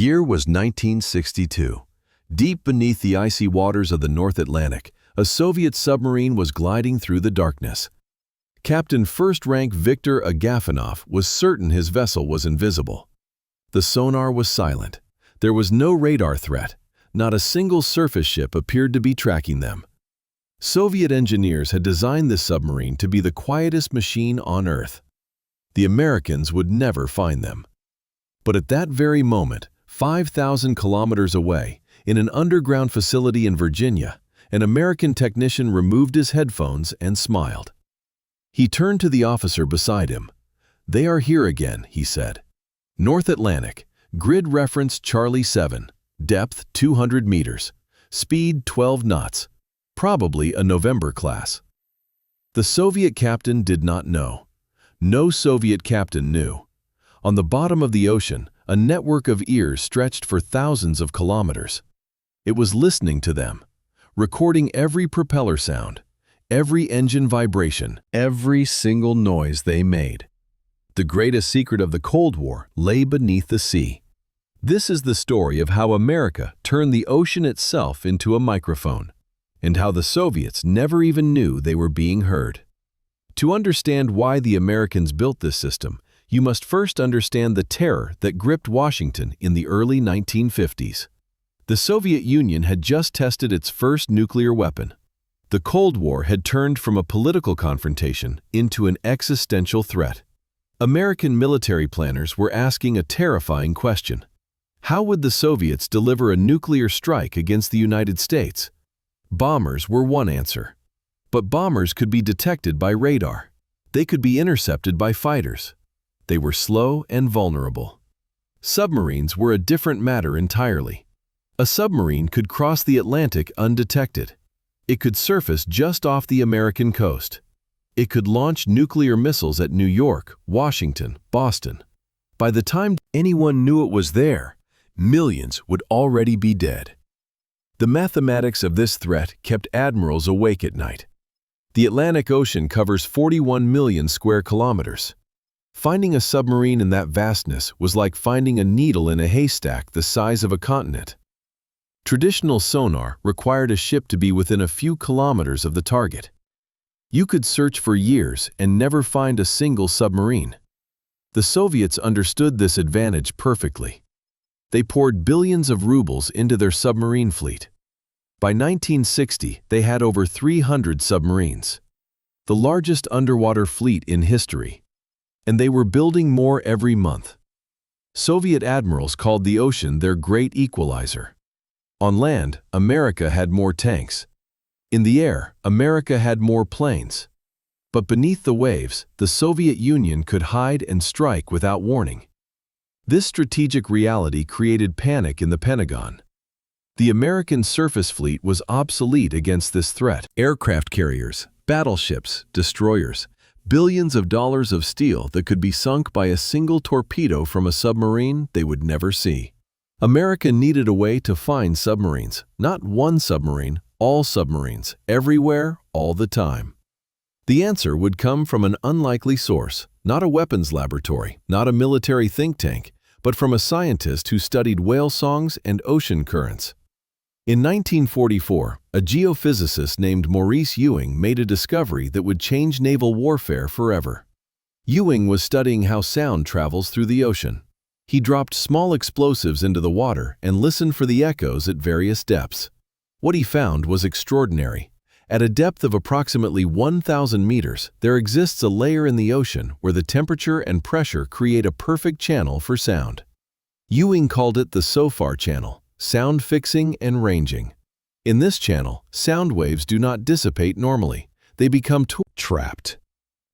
year was 1962. Deep beneath the icy waters of the North Atlantic, a Soviet submarine was gliding through the darkness. Captain First-Rank Viktor Agafonov was certain his vessel was invisible. The sonar was silent. There was no radar threat. Not a single surface ship appeared to be tracking them. Soviet engineers had designed this submarine to be the quietest machine on Earth. The Americans would never find them. But at that very moment, 5,000 kilometers away, in an underground facility in Virginia, an American technician removed his headphones and smiled. He turned to the officer beside him. "They are here again," he said. "North Atlantic, grid reference Charlie 7, depth 200 meters, speed 12 knots, probably a November class." The Soviet captain did not know. No Soviet captain knew. On the bottom of the ocean, a network of ears stretched for thousands of kilometers. It was listening to them, recording every propeller sound, every engine vibration, every single noise they made. The greatest secret of the Cold War lay beneath the sea. This is the story of how America turned the ocean itself into a microphone, and how the Soviets never even knew they were being heard. To understand why the Americans built this system, you must first understand the terror that gripped Washington in the early 1950s. The Soviet Union had just tested its first nuclear weapon. The Cold War had turned from a political confrontation into an existential threat. American military planners were asking a terrifying question. How would the Soviets deliver a nuclear strike against the United States? Bombers were one answer. But bombers could be detected by radar. They could be intercepted by fighters. They were slow and vulnerable. Submarines were a different matter entirely. A submarine could cross the Atlantic undetected. It could surface just off the American coast. It could launch nuclear missiles at New York, Washington, Boston. By the time anyone knew it was there, millions would already be dead. The mathematics of this threat kept admirals awake at night. The Atlantic Ocean covers 41 million square kilometers. Finding a submarine in that vastness was like finding a needle in a haystack the size of a continent. Traditional sonar required a ship to be within a few kilometers of the target. You could search for years and never find a single submarine. The Soviets understood this advantage perfectly. They poured billions of rubles into their submarine fleet. By 1960, they had over 300 submarines, the largest underwater fleet in history. And they were building more every month. Soviet admirals called the ocean their great equalizer. On land, America had more tanks. In the air, America had more planes. But beneath the waves, the Soviet Union could hide and strike without warning. This strategic reality created panic in the Pentagon. The American surface fleet was obsolete against this threat. Aircraft carriers, battleships, destroyers, billions of dollars of steel that could be sunk by a single torpedo from a submarine they would never see. America needed a way to find submarines, not one submarine, all submarines, everywhere, all the time. The answer would come from an unlikely source, not a weapons laboratory, not a military think tank, but from a scientist who studied whale songs and ocean currents. In 1944, a geophysicist named Maurice Ewing made a discovery that would change naval warfare forever. Ewing was studying how sound travels through the ocean. He dropped small explosives into the water and listened for the echoes at various depths. What he found was extraordinary. At a depth of approximately 1,000 meters, there exists a layer in the ocean where the temperature and pressure create a perfect channel for sound. Ewing called it the SOFAR channel, sound fixing and ranging. In this channel, sound waves do not dissipate normally. They become trapped.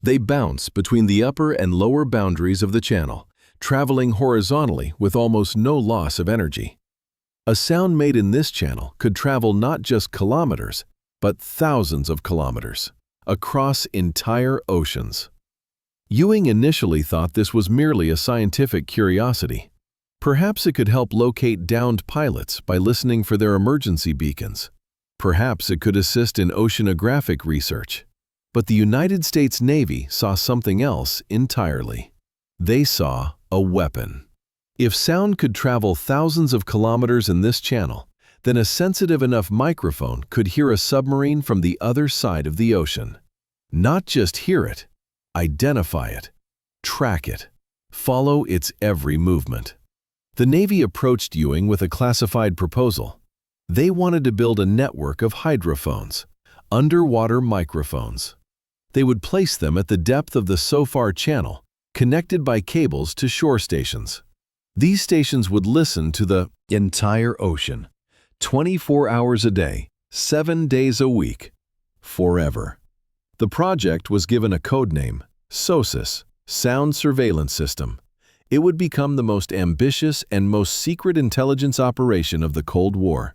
They bounce between the upper and lower boundaries of the channel, traveling horizontally with almost no loss of energy. A sound made in this channel could travel not just kilometers, but thousands of kilometers, across entire oceans. Ewing initially thought this was merely a scientific curiosity. Perhaps it could help locate downed pilots by listening for their emergency beacons. Perhaps it could assist in oceanographic research. But the United States Navy saw something else entirely. They saw a weapon. If sound could travel thousands of kilometers in this channel, then a sensitive enough microphone could hear a submarine from the other side of the ocean. Not just hear it, identify it, track it, follow its every movement. The Navy approached Ewing with a classified proposal. They wanted to build a network of hydrophones, underwater microphones. They would place them at the depth of the SOFAR channel, connected by cables to shore stations. These stations would listen to the entire ocean, 24 hours a day, 7 days a week, forever. The project was given a code name, SOSUS, Sound Surveillance System. It would become the most ambitious and most secret intelligence operation of the Cold War.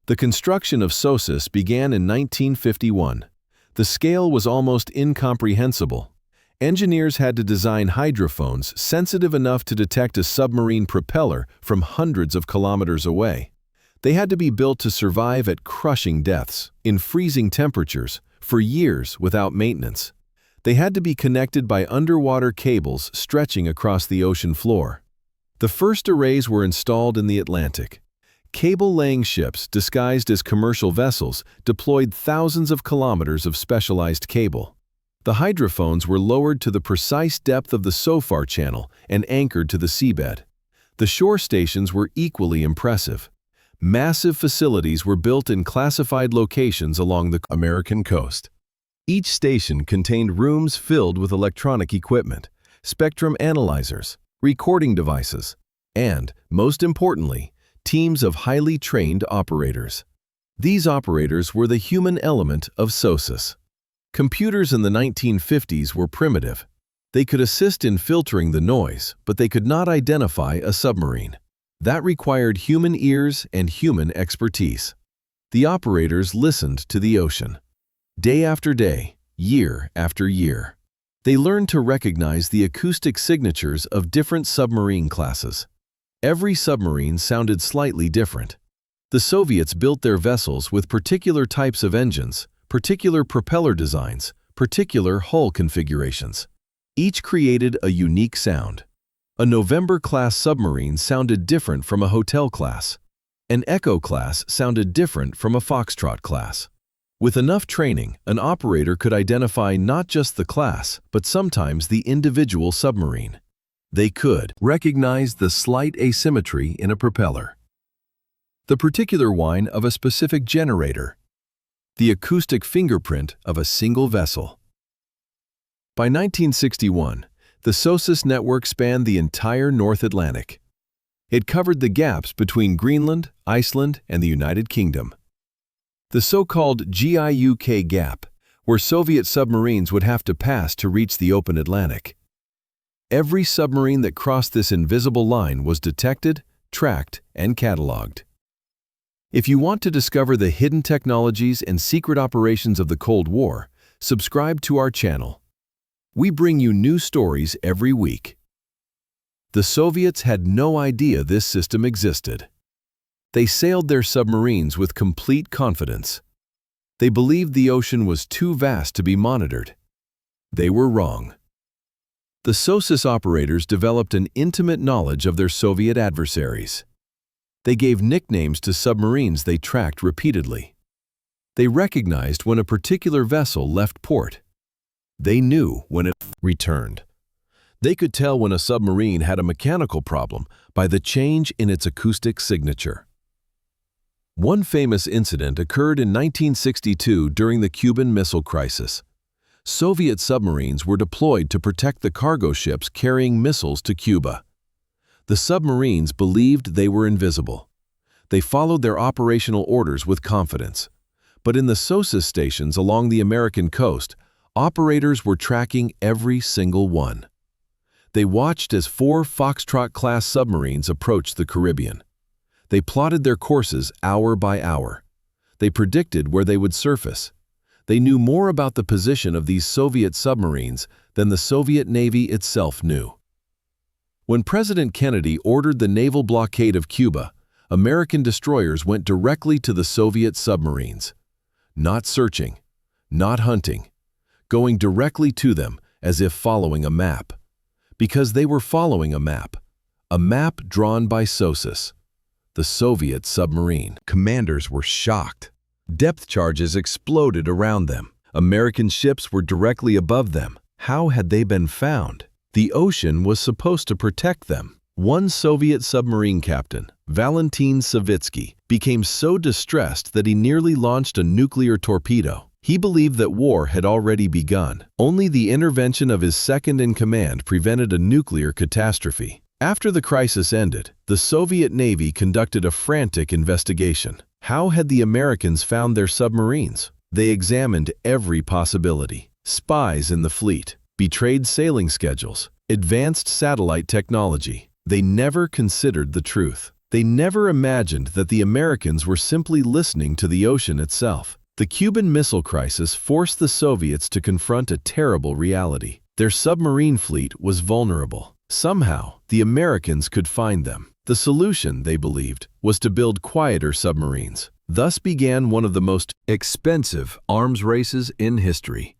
The construction of SOSUS began in 1951. The scale was almost incomprehensible. Engineers had to design hydrophones sensitive enough to detect a submarine propeller from hundreds of kilometers away. They had to be built to survive at crushing depths, in freezing temperatures, for years without maintenance. They had to be connected by underwater cables stretching across the ocean floor. The first arrays were installed in the Atlantic. Cable-laying ships, disguised as commercial vessels, deployed thousands of kilometers of specialized cable. The hydrophones were lowered to the precise depth of the SOFAR channel and anchored to the seabed. The shore stations were equally impressive. Massive facilities were built in classified locations along the American coast. Each station contained rooms filled with electronic equipment, spectrum analyzers, recording devices, and, most importantly, teams of highly trained operators. These operators were the human element of SOSUS. Computers in the 1950s were primitive. They could assist in filtering the noise, but they could not identify a submarine. That required human ears and human expertise. The operators listened to the ocean. Day after day, year after year. They learned to recognize the acoustic signatures of different submarine classes. Every submarine sounded slightly different. The Soviets built their vessels with particular types of engines, particular propeller designs, particular hull configurations. Each created a unique sound. A November-class submarine sounded different from a Hotel class. An Echo class sounded different from a Foxtrot class. With enough training, an operator could identify not just the class, but sometimes the individual submarine. They could recognize the slight asymmetry in a propeller, the particular whine of a specific generator, the acoustic fingerprint of a single vessel. By 1961, the SOSUS network spanned the entire North Atlantic. It covered the gaps between Greenland, Iceland, and the United Kingdom. The so-called GIUK gap, where Soviet submarines would have to pass to reach the open Atlantic. Every submarine that crossed this invisible line was detected, tracked, and cataloged. If you want to discover the hidden technologies and secret operations of the Cold War, subscribe to our channel. We bring you new stories every week. The Soviets had no idea this system existed. They sailed their submarines with complete confidence. They believed the ocean was too vast to be monitored. They were wrong. The SOSUS operators developed an intimate knowledge of their Soviet adversaries. They gave nicknames to submarines they tracked repeatedly. They recognized when a particular vessel left port. They knew when it returned. They could tell when a submarine had a mechanical problem by the change in its acoustic signature. One famous incident occurred in 1962 during the Cuban Missile Crisis. Soviet submarines were deployed to protect the cargo ships carrying missiles to Cuba. The submarines believed they were invisible. They followed their operational orders with confidence. But in the SOSUS stations along the American coast, operators were tracking every single one. They watched as 4 Foxtrot-class submarines approached the Caribbean. They plotted their courses hour by hour. They predicted where they would surface. They knew more about the position of these Soviet submarines than the Soviet Navy itself knew. When President Kennedy ordered the naval blockade of Cuba, American destroyers went directly to the Soviet submarines. Not searching, not hunting, going directly to them as if following a map. Because they were following a A map drawn by SOSUS, the Soviet submarine. Commanders were shocked. Depth charges exploded around them. American ships were directly above them. How had they been found? The ocean was supposed to protect them. One Soviet submarine captain, Valentin Savitsky, became so distressed that he nearly launched a nuclear torpedo. He believed that war had already begun. Only the intervention of his second-in-command prevented a nuclear catastrophe. After the crisis ended, the Soviet Navy conducted a frantic investigation. How had the Americans found their submarines? They examined every possibility. Spies in the fleet, betrayed sailing schedules, advanced satellite technology. They never considered the truth. They never imagined that the Americans were simply listening to the ocean itself. The Cuban Missile Crisis forced the Soviets to confront a terrible reality. Their submarine fleet was vulnerable. Somehow, the Americans could find them. The solution, they believed, was to build quieter submarines. Thus began one of the most expensive arms races in history.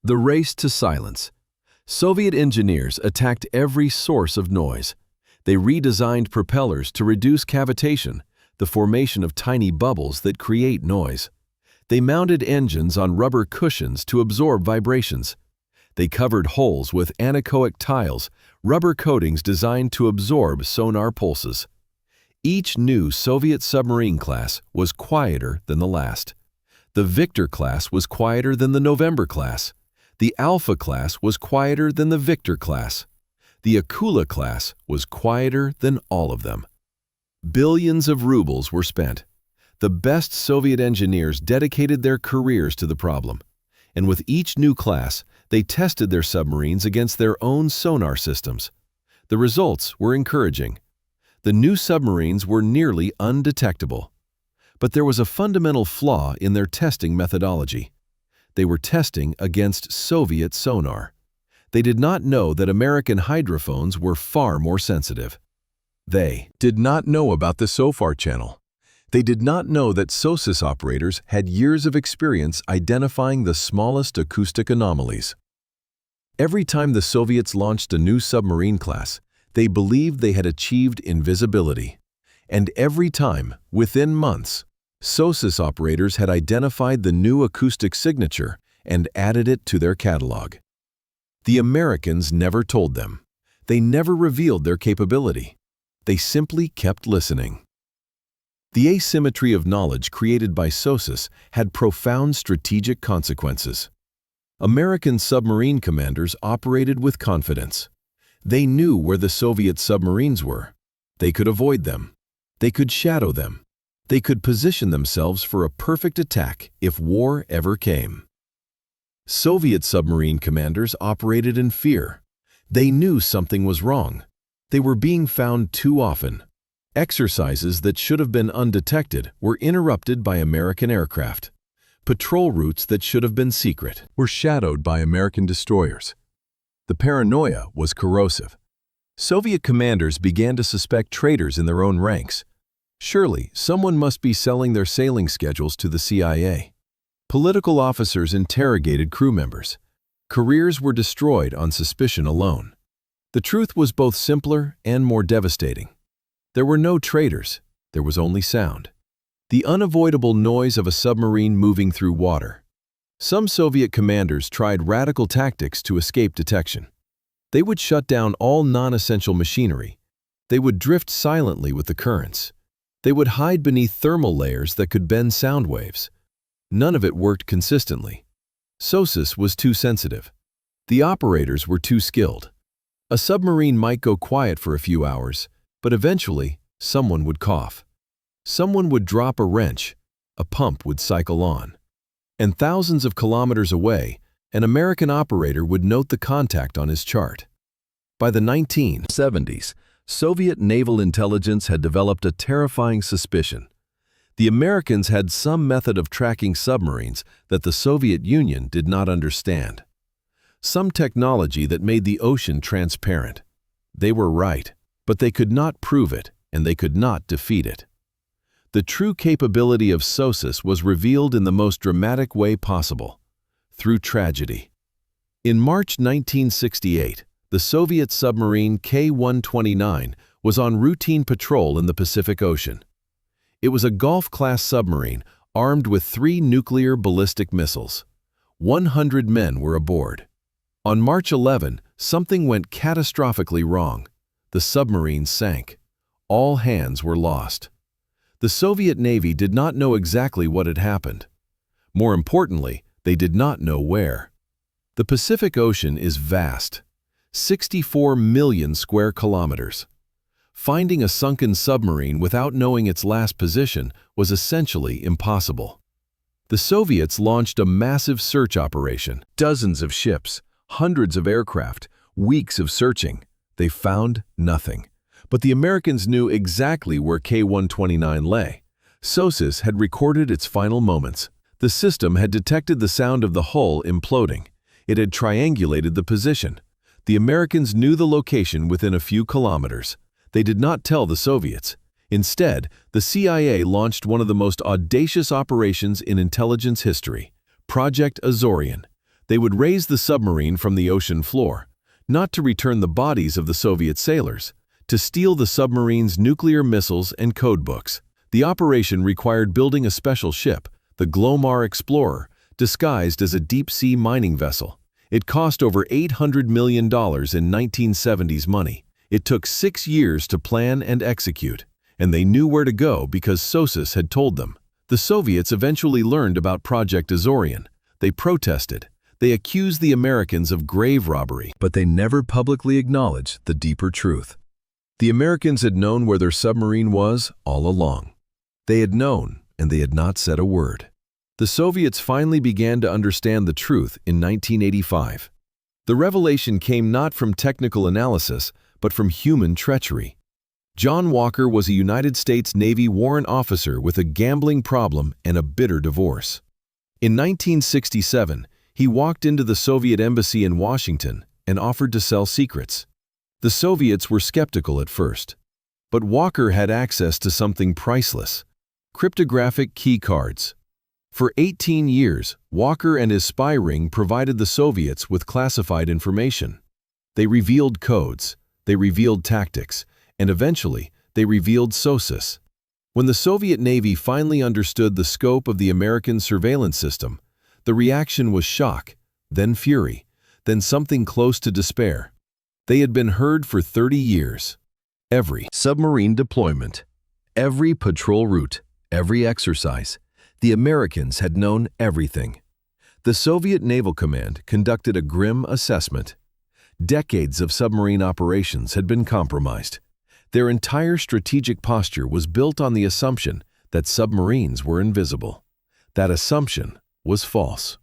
The race to silence. Soviet engineers attacked every source of noise. They redesigned propellers to reduce cavitation, the formation of tiny bubbles that create noise. They mounted engines on rubber cushions to absorb vibrations. They covered holes with anechoic tiles, rubber coatings designed to absorb sonar pulses. Each new Soviet submarine class was quieter than the last. The Victor class was quieter than the November class. The Alpha class was quieter than the Victor class. The Akula class was quieter than all of them. Billions of rubles were spent. The best Soviet engineers dedicated their careers to the problem, and with each new class, they tested their submarines against their own sonar systems. The results were encouraging. The new submarines were nearly undetectable. But there was a fundamental flaw in their testing methodology. They were testing against Soviet sonar. They did not know that American hydrophones were far more sensitive. They did not know about the SOFAR channel. They did not know that SOSUS operators had years of experience identifying the smallest acoustic anomalies. Every time the Soviets launched a new submarine class, they believed they had achieved invisibility. And every time, within months, SOSUS operators had identified the new acoustic signature and added it to their catalog. The Americans never told them. They never revealed their capability. They simply kept listening. The asymmetry of knowledge created by SOSUS had profound strategic consequences. American submarine commanders operated with confidence. They knew where the Soviet submarines were. They could avoid them. They could shadow them. They could position themselves for a perfect attack if war ever came. Soviet submarine commanders operated in fear. They knew something was wrong. They were being found too often. Exercises that should have been undetected were interrupted by American aircraft. Patrol routes that should have been secret were shadowed by American destroyers. The paranoia was corrosive. Soviet commanders began to suspect traitors in their own ranks. Surely, someone must be selling their sailing schedules to the CIA. Political officers interrogated crew members. Careers were destroyed on suspicion alone. The truth was both simpler and more devastating. There were no traitors. There was only sound. The unavoidable noise of a submarine moving through water. Some Soviet commanders tried radical tactics to escape detection. They would shut down all non-essential machinery. They would drift silently with the currents. They would hide beneath thermal layers that could bend sound waves. None of it worked consistently. SOSUS was too sensitive. The operators were too skilled. A submarine might go quiet for a few hours, but eventually, someone would cough. Someone would drop a wrench. A pump would cycle on. And thousands of kilometers away, an American operator would note the contact on his chart. By the 1970s, Soviet naval intelligence had developed a terrifying suspicion. The Americans had some method of tracking submarines that the Soviet Union did not understand. Some technology that made the ocean transparent. They were right. But they could not prove it, and they could not defeat it. The true capability of SOSUS was revealed in the most dramatic way possible, through tragedy. In March 1968, the Soviet submarine K-129 was on routine patrol in the Pacific Ocean. It was a Gulf-class submarine armed with 3 nuclear ballistic missiles. 100 men were aboard. On March 11, something went catastrophically wrong. The submarine sank. All hands were lost. The Soviet Navy did not know exactly what had happened. More importantly, they did not know where. The Pacific Ocean is vast, 64 million square kilometers. Finding a sunken submarine without knowing its last position was essentially impossible. The Soviets launched a massive search operation. Dozens of ships, hundreds of aircraft, weeks of searching. They found nothing. But the Americans knew exactly where K-129 lay. SOSUS had recorded its final moments. The system had detected the sound of the hull imploding. It had triangulated the position. The Americans knew the location within a few kilometers. They did not tell the Soviets. Instead, the CIA launched one of the most audacious operations in intelligence history, Project Azorian. They would raise the submarine from the ocean floor, not to return the bodies of the Soviet sailors, to steal the submarine's nuclear missiles and codebooks. The operation required building a special ship, the Glomar Explorer, disguised as a deep-sea mining vessel. It cost over $800 million in 1970s money. It took 6 years to plan and execute, and they knew where to go because SOSUS had told them. The Soviets eventually learned about Project Azorian. They protested. They accused the Americans of grave robbery, but they never publicly acknowledged the deeper truth. The Americans had known where their submarine was all along. They had known, and they had not said a word. The Soviets finally began to understand the truth in 1985. The revelation came not from technical analysis, but from human treachery. John Walker was a United States Navy warrant officer with a gambling problem and a bitter divorce. In 1967, he walked into the Soviet embassy in Washington and offered to sell secrets. The Soviets were skeptical at first, but Walker had access to something priceless: cryptographic key cards. For 18 years, Walker and his spy ring provided the Soviets with classified information. They revealed codes, they revealed tactics, and eventually, they revealed SOSUS. When the Soviet Navy finally understood the scope of the American surveillance system, the reaction was shock, then fury, then something close to despair. They had been heard for 30 years. Every submarine deployment, every patrol route, every exercise, the Americans had known everything. The Soviet Naval Command conducted a grim assessment. Decades of submarine operations had been compromised. Their entire strategic posture was built on the assumption that submarines were invisible. That assumption was false.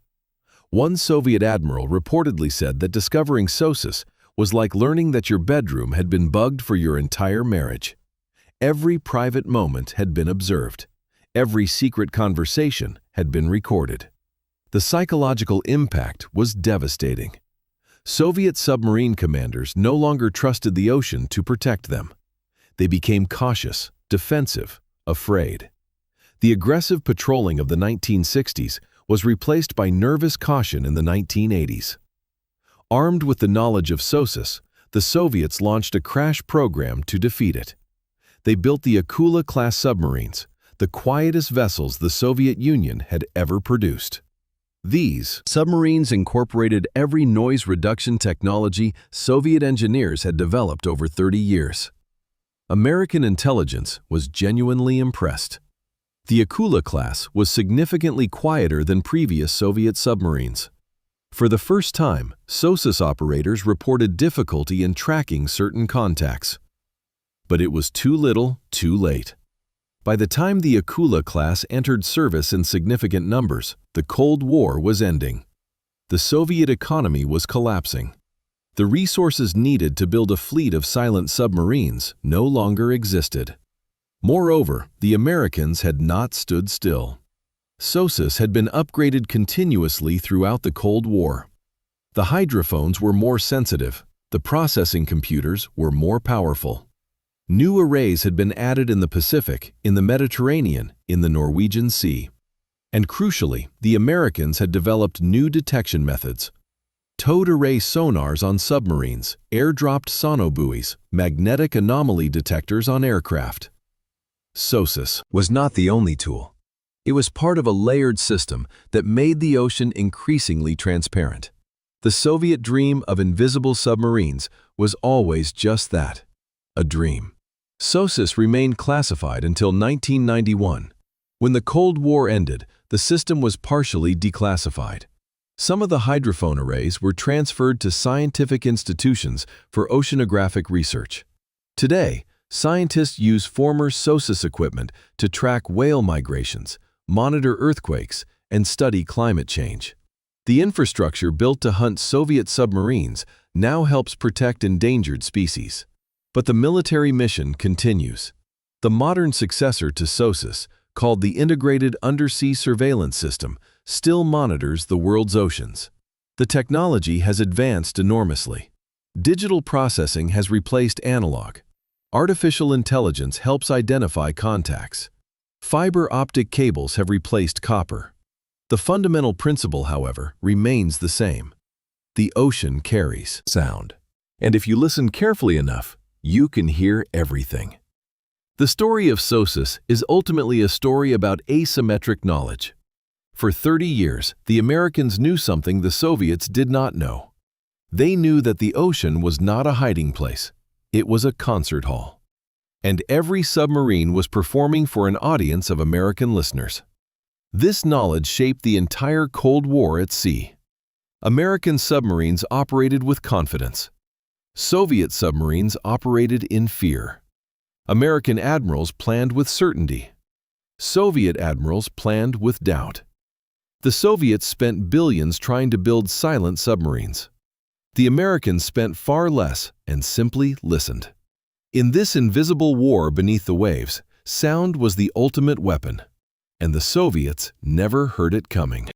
One Soviet admiral reportedly said that discovering SOSUS was like learning that your bedroom had been bugged for your entire marriage. Every private moment had been observed. Every secret conversation had been recorded. The psychological impact was devastating. Soviet submarine commanders no longer trusted the ocean to protect them. They became cautious, defensive, afraid. The aggressive patrolling of the 1960s was replaced by nervous caution in the 1980s. Armed with the knowledge of SOSUS, the Soviets launched a crash program to defeat it. They built the Akula-class submarines, the quietest vessels the Soviet Union had ever produced. These submarines incorporated every noise reduction technology Soviet engineers had developed over 30 years. American intelligence was genuinely impressed. The Akula class was significantly quieter than previous Soviet submarines. For the first time, SOSUS operators reported difficulty in tracking certain contacts. But it was too little, too late. By the time the Akula class entered service in significant numbers, the Cold War was ending. The Soviet economy was collapsing. The resources needed to build a fleet of silent submarines no longer existed. Moreover, the Americans had not stood still. SOSUS had been upgraded continuously throughout the Cold War. The hydrophones were more sensitive. The processing computers were more powerful. New arrays had been added in the Pacific, in the Mediterranean, in the Norwegian Sea. And crucially, the Americans had developed new detection methods. towed array sonars on submarines, airdropped sonobuoys, magnetic anomaly detectors on aircraft. SOSUS was not the only tool. It was part of a layered system that made the ocean increasingly transparent. The Soviet dream of invisible submarines was always just that, a dream. SOSUS remained classified until 1991. When the Cold War ended, the system was partially declassified. Some of the hydrophone arrays were transferred to scientific institutions for oceanographic research. Today, scientists use former SOSUS equipment to track whale migrations, monitor earthquakes, and study climate change. The infrastructure built to hunt Soviet submarines now helps protect endangered species. But the military mission continues. The modern successor to SOSUS, called the Integrated Undersea Surveillance System, still monitors the world's oceans. The technology has advanced enormously. Digital processing has replaced analog. Artificial intelligence helps identify contacts. Fiber optic cables have replaced copper. The fundamental principle, however, remains the same. The ocean carries sound. And if you listen carefully enough, you can hear everything. The story of SOSUS is ultimately a story about asymmetric knowledge. For 30 years, the Americans knew something the Soviets did not know. They knew that the ocean was not a hiding place. It was a concert hall. And every submarine was performing for an audience of American listeners. This knowledge shaped the entire Cold War at sea. American submarines operated with confidence. Soviet submarines operated in fear. American admirals planned with certainty. Soviet admirals planned with doubt. The Soviets spent billions trying to build silent submarines. The Americans spent far less and simply listened. In this invisible war beneath the waves, sound was the ultimate weapon, and the Soviets never heard it coming.